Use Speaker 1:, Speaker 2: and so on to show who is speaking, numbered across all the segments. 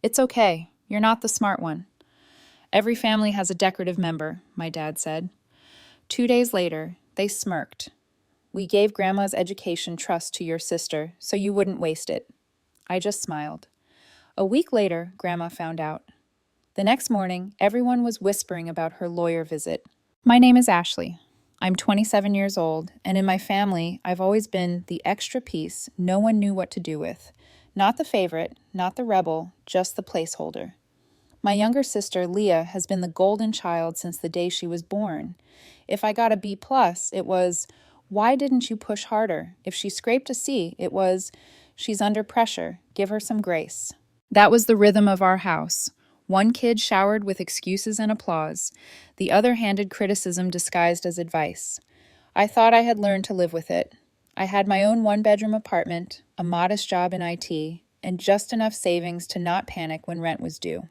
Speaker 1: It's okay. You're not the smart one. Every family has a decorative member, my dad said. 2 days later, they smirked. We gave Grandma's education trust to your sister, so you wouldn't waste it. I just smiled. A week later, Grandma found out. The next morning, everyone was whispering about her lawyer visit. My name is Ashley. I'm 27 years old, and in my family, I've always been the extra piece no one knew what to do with. Not the favorite, not the rebel, just the placeholder. My younger sister, Leah, has been the golden child since the day she was born. If I got a B+, it was, why didn't you push harder? If she scraped a C, it was, she's under pressure, give her some grace. That was the rhythm of our house. One kid showered with excuses and applause. The other handed criticism disguised as advice. I thought I had learned to live with it. I had my own one-bedroom apartment, a modest job in IT, and just enough savings to not panic when rent was due.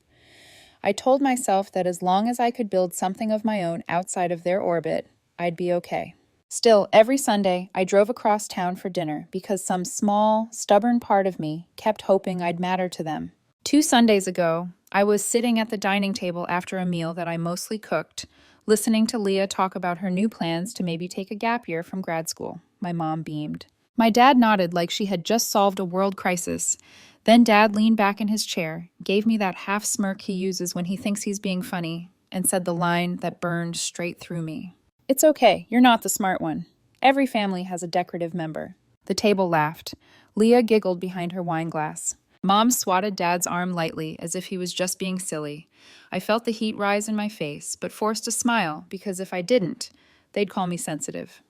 Speaker 1: I told myself that as long as I could build something of my own outside of their orbit, I'd be okay. Still, every Sunday, I drove across town for dinner because some small, stubborn part of me kept hoping I'd matter to them. 2 Sundays ago, I was sitting at the dining table after a meal that I mostly cooked, listening to Leah talk about her new plans to maybe take a gap year from grad school. My mom beamed. My dad nodded like she had just solved a world crisis. Then Dad leaned back in his chair, gave me that half smirk he uses when he thinks he's being funny, and said the line that burned straight through me. It's okay, you're not the smart one. Every family has a decorative member. The table laughed. Leah giggled behind her wine glass. Mom swatted Dad's arm lightly as if he was just being silly. I felt the heat rise in my face, but forced a smile because if I didn't, they'd call me sensitive.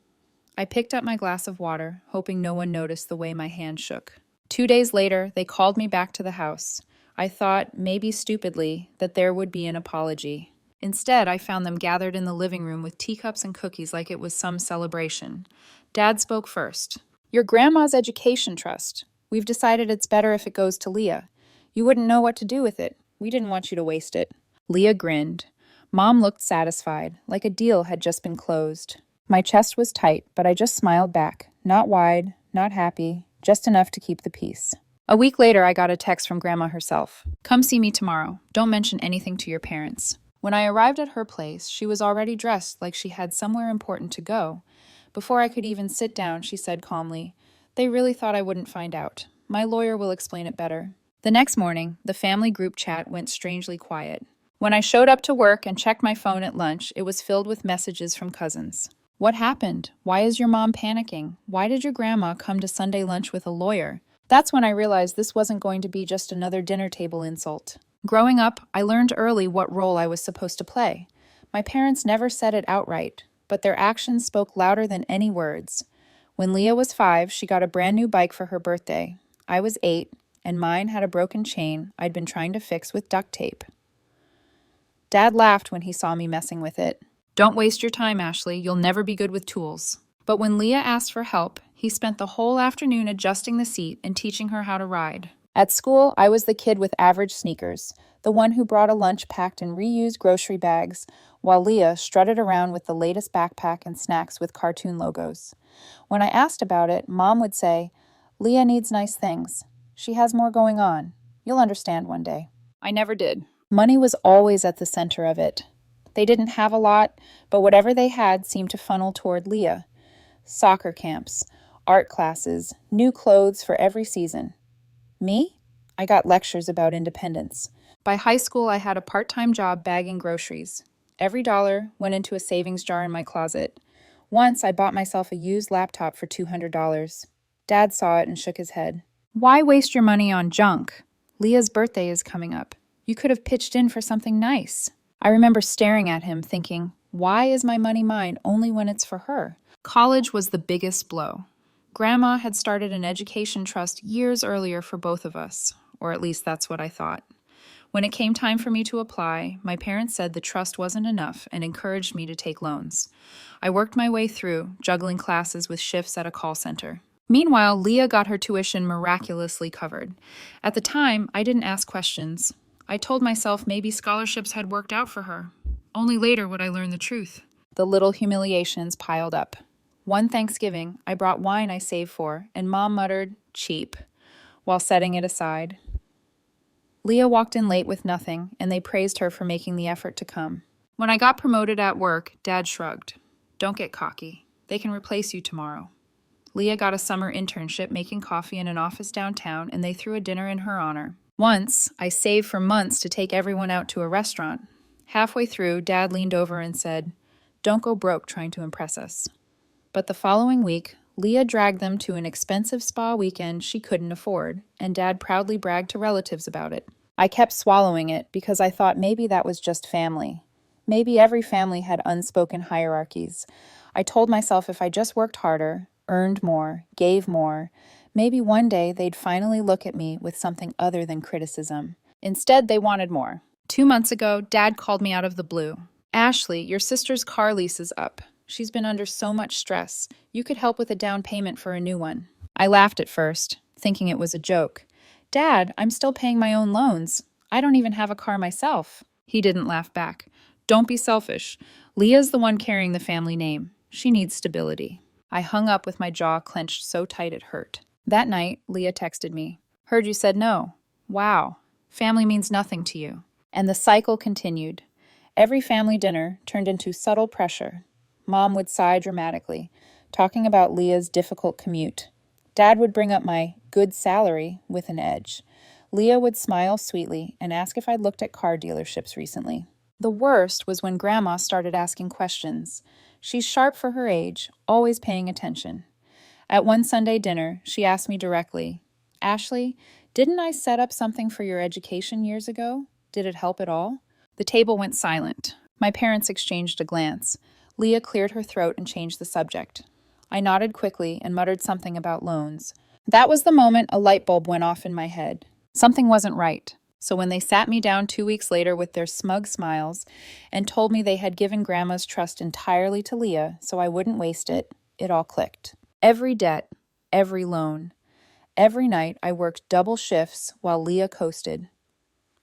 Speaker 1: I picked up my glass of water, hoping no one noticed the way my hand shook. 2 days later, they called me back to the house. I thought, maybe stupidly, that there would be an apology. Instead, I found them gathered in the living room with teacups and cookies like it was some celebration. Dad spoke first. Your grandma's education trust. We've decided it's better if it goes to Leah. You wouldn't know what to do with it. We didn't want you to waste it. Leah grinned. Mom looked satisfied, like a deal had just been closed. My chest was tight, but I just smiled back. Not wide, not happy, just enough to keep the peace. A week later, I got a text from Grandma herself. Come see me tomorrow. Don't mention anything to your parents. When I arrived at her place, she was already dressed like she had somewhere important to go. Before I could even sit down, she said calmly, they really thought I wouldn't find out. My lawyer will explain it better. The next morning, the family group chat went strangely quiet. When I showed up to work and checked my phone at lunch, it was filled with messages from cousins. What happened? Why is your mom panicking? Why did your grandma come to Sunday lunch with a lawyer? That's when I realized this wasn't going to be just another dinner table insult. Growing up, I learned early what role I was supposed to play. My parents never said it outright, but their actions spoke louder than any words. When Leah was 5, she got a brand new bike for her birthday. I was 8, and mine had a broken chain I'd been trying to fix with duct tape. Dad laughed when he saw me messing with it. Don't waste your time, Ashley. You'll never be good with tools. But when Leah asked for help, he spent the whole afternoon adjusting the seat and teaching her how to ride. At school, I was the kid with average sneakers, the one who brought a lunch packed in reused grocery bags, while Leah strutted around with the latest backpack and snacks with cartoon logos. When I asked about it, Mom would say, Leah needs nice things. She has more going on. You'll understand one day. I never did. Money was always at the center of it. They didn't have a lot, but whatever they had seemed to funnel toward Leah. Soccer camps, art classes, new clothes for every season. Me? I got lectures about independence. By high school, I had a part-time job bagging groceries. Every dollar went into a savings jar in my closet. Once, I bought myself a used laptop for $200. Dad saw it and shook his head. Why waste your money on junk? Leah's birthday is coming up. You could have pitched in for something nice. I remember staring at him, thinking, why is my money mine only when it's for her? College was the biggest blow. Grandma had started an education trust years earlier for both of us, or at least that's what I thought. When it came time for me to apply, my parents said the trust wasn't enough and encouraged me to take loans. I worked my way through, juggling classes with shifts at a call center. Meanwhile, Leah got her tuition miraculously covered. At the time, I didn't ask questions. I told myself maybe scholarships had worked out for her. Only later would I learn the truth. The little humiliations piled up. One Thanksgiving, I brought wine I saved for, and Mom muttered, cheap, while setting it aside. Leah walked in late with nothing, and they praised her for making the effort to come. When I got promoted at work, Dad shrugged. Don't get cocky. They can replace you tomorrow. Leah got a summer internship making coffee in an office downtown, and they threw a dinner in her honor. Once, I saved for months to take everyone out to a restaurant. Halfway through, Dad leaned over and said, "Don't go broke trying to impress us." But the following week, Leah dragged them to an expensive spa weekend she couldn't afford, and Dad proudly bragged to relatives about it. I kept swallowing it because I thought maybe that was just family. Maybe every family had unspoken hierarchies. I told myself if I just worked harder, earned more, gave more, maybe one day they'd finally look at me with something other than criticism. Instead, they wanted more. 2 months ago, Dad called me out of the blue. "Ashley, your sister's car lease is up. She's been under so much stress. You could help with a down payment for a new one." I laughed at first, thinking it was a joke. "Dad, I'm still paying my own loans. I don't even have a car myself." He didn't laugh back. "Don't be selfish. Leah's the one carrying the family name. She needs stability." I hung up with my jaw clenched so tight it hurt. That night, Leah texted me. "Heard you said no. Wow. Family means nothing to you." And the cycle continued. Every family dinner turned into subtle pressure. Mom would sigh dramatically, talking about Leah's difficult commute. Dad would bring up my good salary with an edge. Leah would smile sweetly and ask if I'd looked at car dealerships recently. The worst was when Grandma started asking questions. She's sharp for her age, always paying attention. At one Sunday dinner, she asked me directly, "Ashley, didn't I set up something for your education years ago? Did it help at all?" The table went silent. My parents exchanged a glance. Leah cleared her throat and changed the subject. I nodded quickly and muttered something about loans. That was the moment a light bulb went off in my head. Something wasn't right. So when they sat me down 2 weeks later with their smug smiles and told me they had given Grandma's trust entirely to Leah so I wouldn't waste it, it all clicked. Every debt, every loan. Every night I worked double shifts while Leah coasted.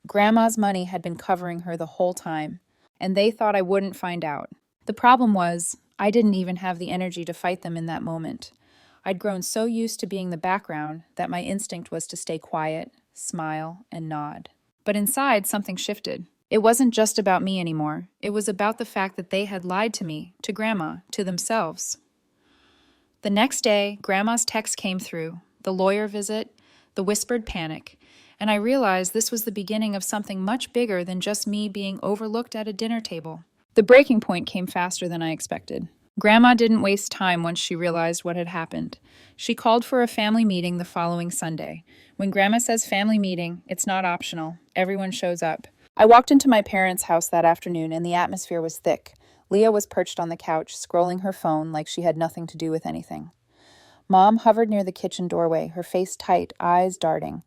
Speaker 1: Grandma's money had been covering her the whole time, and they thought I wouldn't find out. The problem was, I didn't even have the energy to fight them in that moment. I'd grown so used to being the background that my instinct was to stay quiet, smile, and nod. But inside, something shifted. It wasn't just about me anymore. It was about the fact that they had lied to me, to Grandma, to themselves. The next day, Grandma's text came through, the lawyer visit, the whispered panic, and I realized this was the beginning of something much bigger than just me being overlooked at a dinner table. The breaking point came faster than I expected. Grandma didn't waste time once she realized what had happened. She called for a family meeting the following Sunday. When Grandma says family meeting, it's not optional. Everyone shows up. I walked into my parents' house that afternoon, and the atmosphere was thick. Leah was perched on the couch, scrolling her phone like she had nothing to do with anything. Mom hovered near the kitchen doorway, her face tight, eyes darting.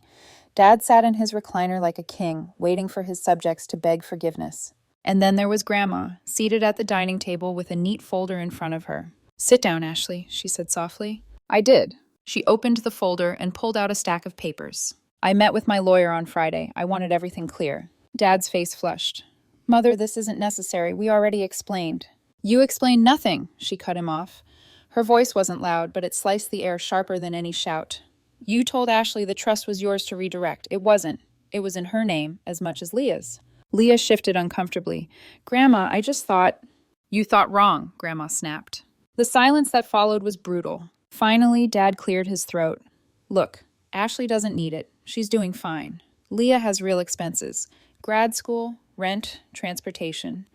Speaker 1: Dad sat in his recliner like a king, waiting for his subjects to beg forgiveness. And then there was Grandma, seated at the dining table with a neat folder in front of her. "Sit down, Ashley," she said softly. I did. She opened the folder and pulled out a stack of papers. "I met with my lawyer on Friday. I wanted everything clear." Dad's face flushed. "Mother, this isn't necessary. We already explained." "You explained nothing," she cut him off. Her voice wasn't loud, but it sliced the air sharper than any shout. "You told Ashley the trust was yours to redirect. It wasn't. It was in her name as much as Leah's." Leah shifted uncomfortably. "Grandma, I just thought—" "You thought wrong," Grandma snapped. The silence that followed was brutal. Finally, Dad cleared his throat. "Look, Ashley doesn't need it. She's doing fine. Leah has real expenses. Grad school, rent, transportation.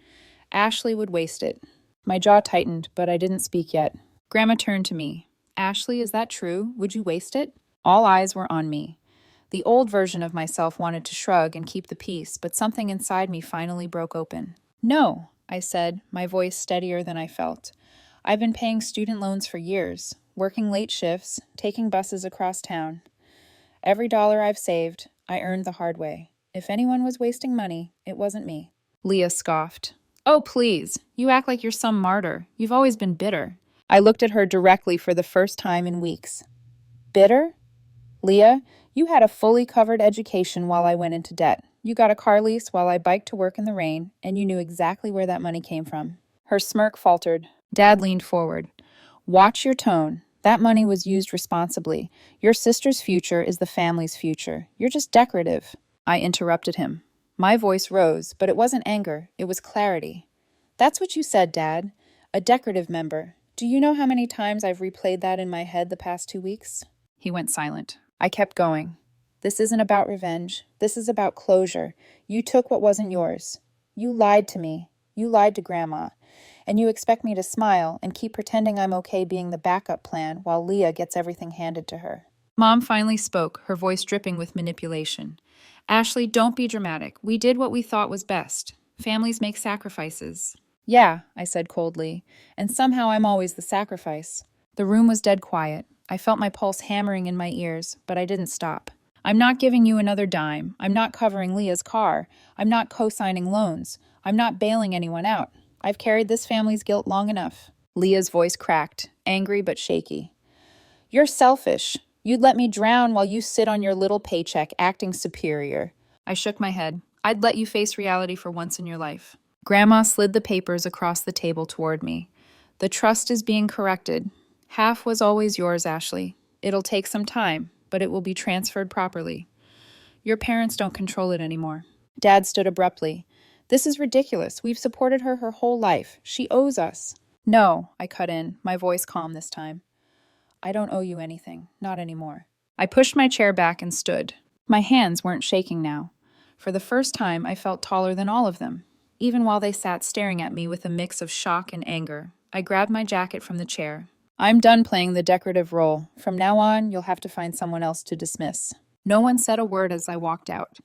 Speaker 1: Ashley would waste it." My jaw tightened, but I didn't speak yet. Grandma turned to me. "Ashley, is that true? Would you waste it?" All eyes were on me. The old version of myself wanted to shrug and keep the peace, but something inside me finally broke open. "No," I said, my voice steadier than I felt. "I've been paying student loans for years, working late shifts, taking buses across town. Every dollar I've saved, I earned the hard way. If anyone was wasting money, it wasn't me." Leah scoffed. "Oh, please. You act like you're some martyr. You've always been bitter." I looked at her directly for the first time in weeks. "Bitter? Leah, you had a fully covered education while I went into debt. You got a car lease while I biked to work in the rain, and you knew exactly where that money came from." Her smirk faltered. Dad leaned forward. "Watch your tone. That money was used responsibly. Your sister's future is the family's future. You're just decorative." I interrupted him. My voice rose, but it wasn't anger, it was clarity. That's what you said, Dad. A decorative member. Do you know how many times I've replayed that in my head the past 2 weeks? He went silent. I kept going. This isn't about revenge. This is about closure. You took what wasn't yours. You lied to me. You lied to Grandma. And you expect me to smile and keep pretending I'm okay being the backup plan while Leah gets everything handed to her. Mom finally spoke, her voice dripping with manipulation. Ashley, don't be dramatic. We did what we thought was best. Families make sacrifices. Yeah, I said coldly, and somehow I'm always the sacrifice. The room was dead quiet. I felt my pulse hammering in my ears, but I didn't stop. I'm not giving you another dime. I'm not covering Leah's car. I'm not co-signing loans. I'm not bailing anyone out. I've carried this family's guilt long enough. Leah's voice cracked, angry but shaky. You're selfish. You'd let me drown while you sit on your little paycheck acting superior. I shook my head. I'd let you face reality for once in your life. Grandma slid the papers across the table toward me. The trust is being corrected. Half was always yours, Ashley. It'll take some time, but it will be transferred properly. Your parents don't control it anymore. Dad stood abruptly. This is ridiculous. We've supported her whole life. She owes us. No, I cut in, my voice calm this time. I don't owe you anything. Not anymore. I pushed my chair back and stood. My hands weren't shaking now. For the first time, I felt taller than all of them. Even while they sat staring at me with a mix of shock and anger, I grabbed my jacket from the chair. I'm done playing the decorative role. From now on, you'll have to find someone else to dismiss. No one said a word as I walked out.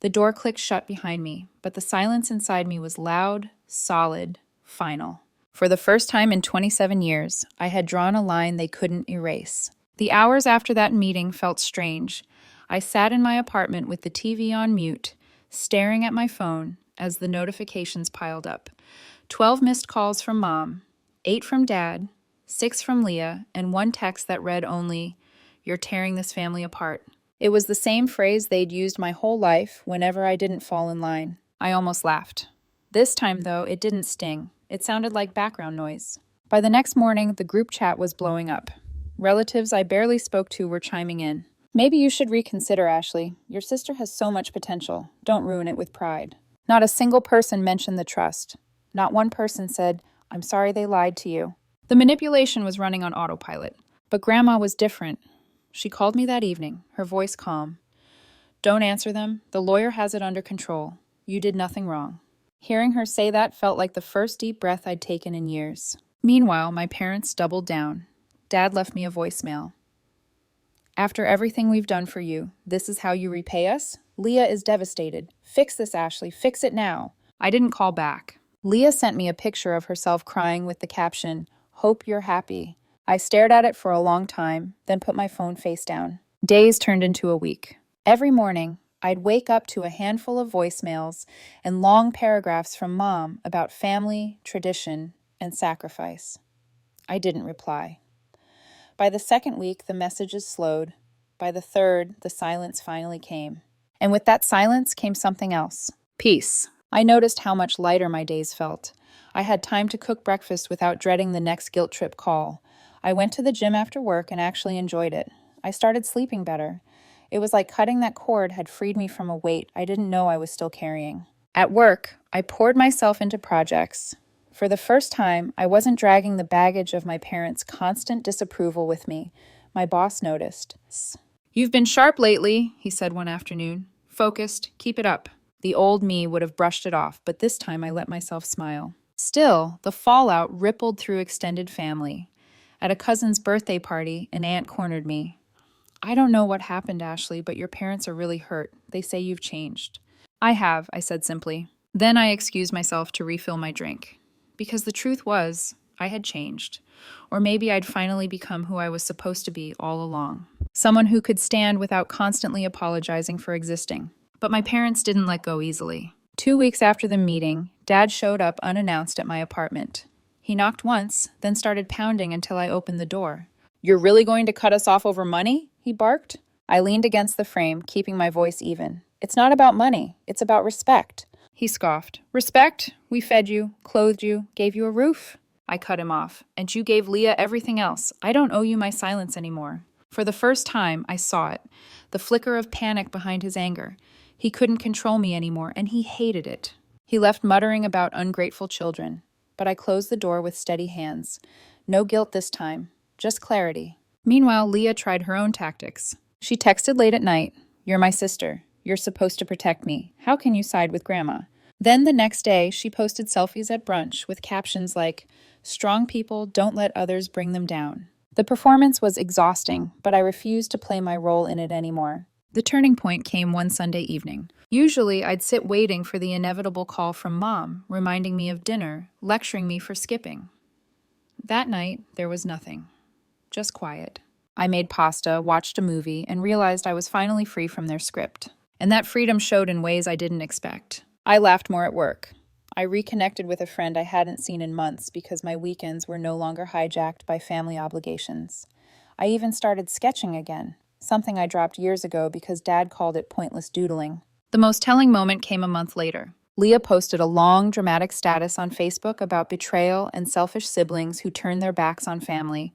Speaker 1: The door clicked shut behind me, but the silence inside me was loud, solid, final. For the first time in 27 years, I had drawn a line they couldn't erase. The hours after that meeting felt strange. I sat in my apartment with the TV on mute, staring at my phone as the notifications piled up. 12 missed calls from Mom, 8 from Dad, 6 from Leah, and 1 text that read only, "You're tearing this family apart." It was the same phrase they'd used my whole life whenever I didn't fall in line. I almost laughed. This time, though, it didn't sting. It sounded like background noise. By the next morning, the group chat was blowing up. Relatives I barely spoke to were chiming in. Maybe you should reconsider, Ashley. Your sister has so much potential. Don't ruin it with pride. Not a single person mentioned the trust. Not one person said, I'm sorry they lied to you. The manipulation was running on autopilot. But Grandma was different. She called me that evening, her voice calm. Don't answer them. The lawyer has it under control. You did nothing wrong. Hearing her say that felt like the first deep breath I'd taken in years. Meanwhile, my parents doubled down. Dad left me a voicemail. After everything we've done for you, this is how you repay us? Leah is devastated. Fix this, Ashley. Fix it now. I didn't call back. Leah sent me a picture of herself crying with the caption, Hope you're happy. I stared at it for a long time, then put my phone face down. Days turned into a week. Every morning, I'd wake up to a handful of voicemails and long paragraphs from Mom about family, tradition, and sacrifice. I didn't reply. By the second week, the messages slowed. By the third, the silence finally came. And with that silence came something else. Peace. I noticed how much lighter my days felt. I had time to cook breakfast without dreading the next guilt trip call. I went to the gym after work and actually enjoyed it. I started sleeping better. It was like cutting that cord had freed me from a weight I didn't know I was still carrying. At work, I poured myself into projects. For the first time, I wasn't dragging the baggage of my parents' constant disapproval with me. My boss noticed. You've been sharp lately, he said one afternoon. Focused, keep it up. The old me would have brushed it off, but this time I let myself smile. Still, the fallout rippled through extended family. At a cousin's birthday party, an aunt cornered me. I don't know what happened, Ashley, but your parents are really hurt. They say you've changed. I have, I said simply. Then I excused myself to refill my drink. Because the truth was, I had changed. Or maybe I'd finally become who I was supposed to be all along. Someone who could stand without constantly apologizing for existing. But my parents didn't let go easily. 2 weeks after the meeting, Dad showed up unannounced at my apartment. He knocked once, then started pounding until I opened the door. You're really going to cut us off over money? He barked. I leaned against the frame, keeping my voice even. It's not about money. It's about respect. He scoffed. Respect? We fed you, clothed you, gave you a roof. I cut him off. And you gave Leah everything else. I don't owe you my silence anymore. For the first time, I saw it. The flicker of panic behind his anger. He couldn't control me anymore, and he hated it. He left muttering about ungrateful children, but I closed the door with steady hands. No guilt this time, just clarity. Meanwhile, Leah tried her own tactics. She texted late at night, "You're my sister. You're supposed to protect me. How can you side with Grandma?" Then the next day, she posted selfies at brunch with captions like, "Strong people don't let others bring them down." The performance was exhausting, but I refused to play my role in it anymore. The turning point came one Sunday evening. Usually, I'd sit waiting for the inevitable call from Mom, reminding me of dinner, lecturing me for skipping. That night, there was nothing. Just quiet. I made pasta, watched a movie, and realized I was finally free from their script. And that freedom showed in ways I didn't expect. I laughed more at work. I reconnected with a friend I hadn't seen in months because my weekends were no longer hijacked by family obligations. I even started sketching again, something I dropped years ago because Dad called it pointless doodling. The most telling moment came a month later. Leah posted a long, dramatic status on Facebook about betrayal and selfish siblings who turned their backs on family.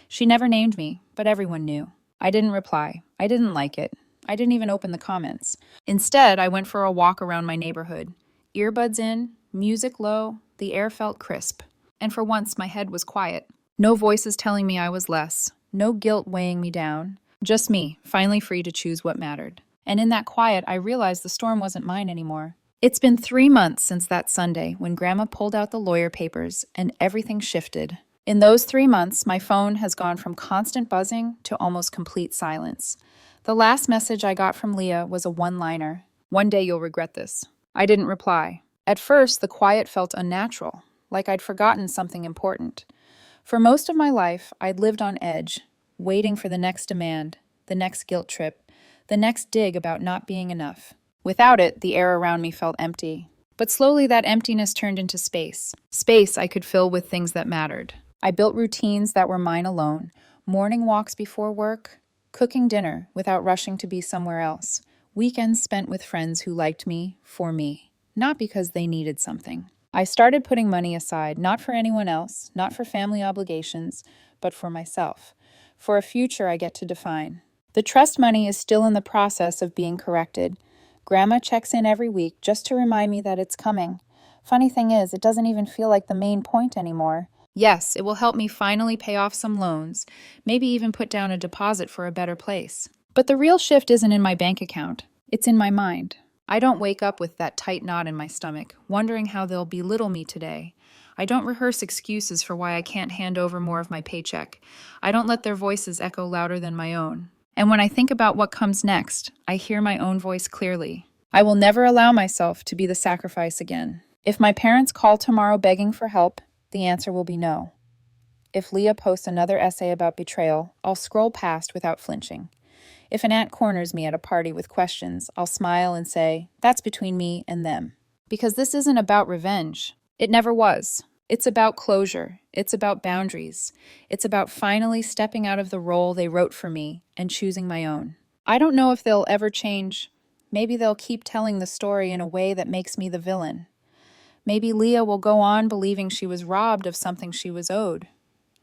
Speaker 1: She never named me, but everyone knew. I didn't reply. I didn't like it. I didn't even open the comments. Instead, I went for a walk around my neighborhood. Earbuds in, music low, the air felt crisp. And for once, my head was quiet. No voices telling me I was less. No guilt weighing me down. Just me, finally free to choose what mattered. And in that quiet, I realized the storm wasn't mine anymore. It's been 3 months since that Sunday when Grandma pulled out the lawyer papers and everything shifted. In those 3 months, my phone has gone from constant buzzing to almost complete silence. The last message I got from Leah was a one-liner. "One day you'll regret this." I didn't reply. At first, the quiet felt unnatural, like I'd forgotten something important. For most of my life, I'd lived on edge, waiting for the next demand, the next guilt trip, the next dig about not being enough. Without it, the air around me felt empty. But slowly that emptiness turned into space. Space I could fill with things that mattered. I built routines that were mine alone. Morning walks before work, cooking dinner without rushing to be somewhere else. Weekends spent with friends who liked me for me, not because they needed something. I started putting money aside, not for anyone else, not for family obligations, but for myself, for a future I get to define. The trust money is still in the process of being corrected. Grandma checks in every week just to remind me that it's coming. Funny thing is, it doesn't even feel like the main point anymore. Yes, it will help me finally pay off some loans, maybe even put down a deposit for a better place. But the real shift isn't in my bank account. It's in my mind. I don't wake up with that tight knot in my stomach, wondering how they'll belittle me today. I don't rehearse excuses for why I can't hand over more of my paycheck. I don't let their voices echo louder than my own. And when I think about what comes next, I hear my own voice clearly. I will never allow myself to be the sacrifice again. If my parents call tomorrow begging for help, the answer will be no. If Leah posts another essay about betrayal, I'll scroll past without flinching. If an aunt corners me at a party with questions, I'll smile and say, "That's between me and them." Because this isn't about revenge. It never was. It's about closure. It's about boundaries. It's about finally stepping out of the role they wrote for me and choosing my own. I don't know if they'll ever change. Maybe they'll keep telling the story in a way that makes me the villain. Maybe Leah will go on believing she was robbed of something she was owed.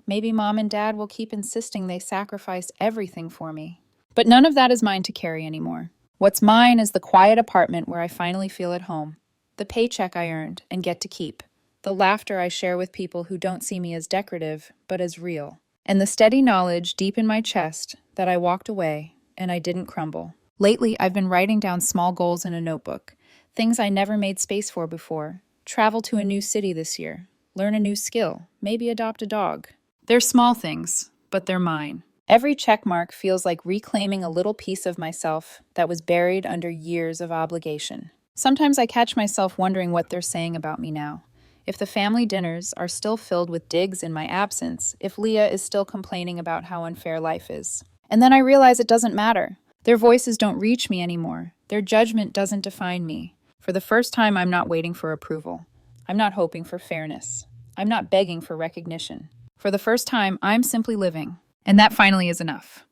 Speaker 1: Maybe Mom and Dad will keep insisting they sacrificed everything for me. But none of that is mine to carry anymore. What's mine is the quiet apartment where I finally feel at home, the paycheck I earned and get to keep, the laughter I share with people who don't see me as decorative, but as real, and the steady knowledge deep in my chest that I walked away and I didn't crumble. Lately, I've been writing down small goals in a notebook, things I never made space for before. Travel to a new city this year, learn a new skill, maybe adopt a dog. They're small things, but they're mine. Every check mark feels like reclaiming a little piece of myself that was buried under years of obligation. Sometimes I catch myself wondering what they're saying about me now. If the family dinners are still filled with digs in my absence, if Leah is still complaining about how unfair life is. And then I realize it doesn't matter. Their voices don't reach me anymore. Their judgment doesn't define me. For the first time, I'm not waiting for approval. I'm not hoping for fairness. I'm not begging for recognition. For the first time, I'm simply living. And that finally is enough.